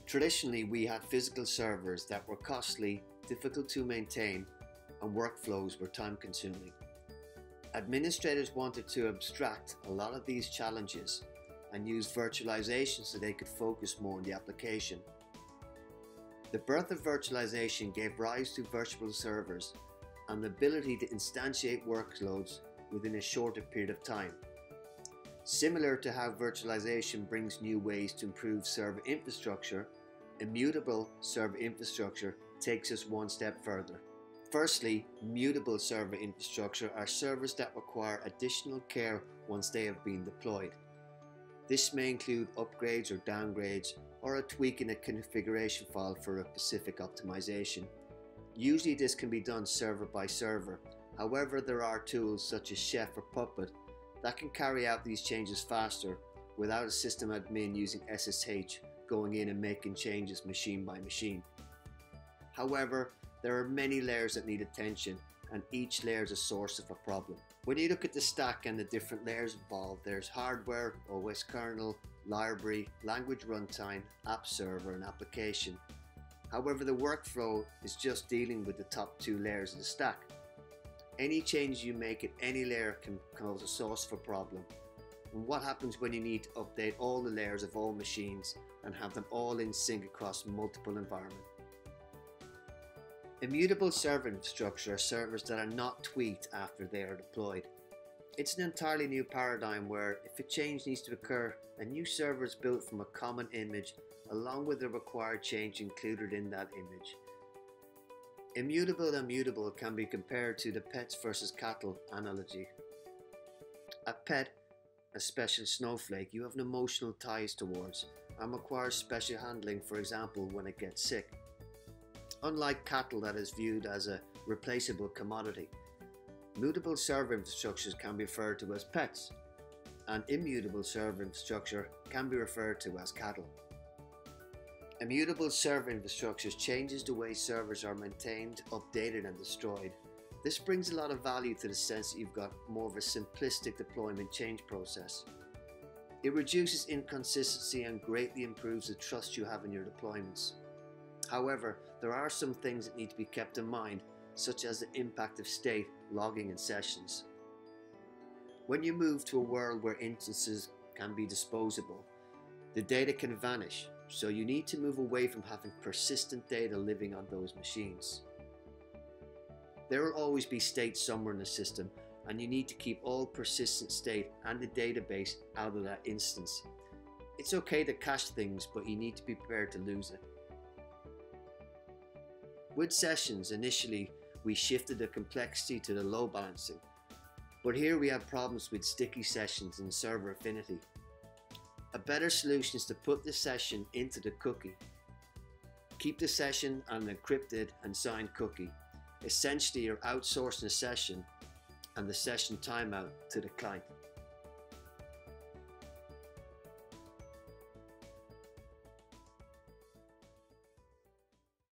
Traditionally, we had physical servers that were costly, difficult to maintain, and workflows were time-consuming. Administrators wanted to abstract a lot of these challenges and use virtualization so they could focus more on the application. The birth of virtualization gave rise to virtual servers and the ability to instantiate workloads within a shorter period of time. Similar to how virtualization brings new ways to improve server infrastructure, immutable server infrastructure takes us one step further. Firstly, mutable server infrastructure are servers that require additional care once they have been deployed. This may include upgrades or downgrades, or a tweak in a configuration file for a specific optimization. Usually this can be done server by server. However, there are tools such as Chef or Puppet that can carry out these changes faster without a system admin using SSH going in and making changes machine by machine. However, there are many layers that need attention, and each layer is a source of a problem. When you look at the stack and the different layers involved, there's hardware, OS kernel, library, language runtime, app server, and application. However, the workflow is just dealing with the top two layers of the stack. Any change you make at any layer can cause a source of a problem. And what happens when you need to update all the layers of all machines and have them all in sync across multiple environments? Immutable server infrastructure are servers that are not tweaked after they are deployed. It's an entirely new paradigm where, if a change needs to occur, a new server is built from a common image along with the required change included in that image. Immutable and mutable can be compared to the pets versus cattle analogy. A pet, a special snowflake you have an emotional ties towards and requires special handling, for example when it gets sick. Unlike cattle that is viewed as a replaceable commodity, mutable server infrastructures can be referred to as pets, and immutable server infrastructure can be referred to as cattle. Immutable server infrastructures changes the way servers are maintained, updated and destroyed. This brings a lot of value to the sense that you've got more of a simplistic deployment change process. It reduces inconsistency and greatly improves the trust you have in your deployments. However, there are some things that need to be kept in mind, such as the impact of state, logging and sessions. When you move to a world where instances can be disposable, the data can vanish, so you need to move away from having persistent data living on those machines. There will always be state somewhere in the system, and you need to keep all persistent state and the database out of that instance. It's okay to cache things, but you need to be prepared to lose it. With sessions, initially we shifted the complexity to the load balancing, but here we have problems with sticky sessions and server affinity. A better solution is to put the session into the cookie. Keep the session an encrypted and signed cookie. Essentially, you're outsourcing the session and the session timeout to the client.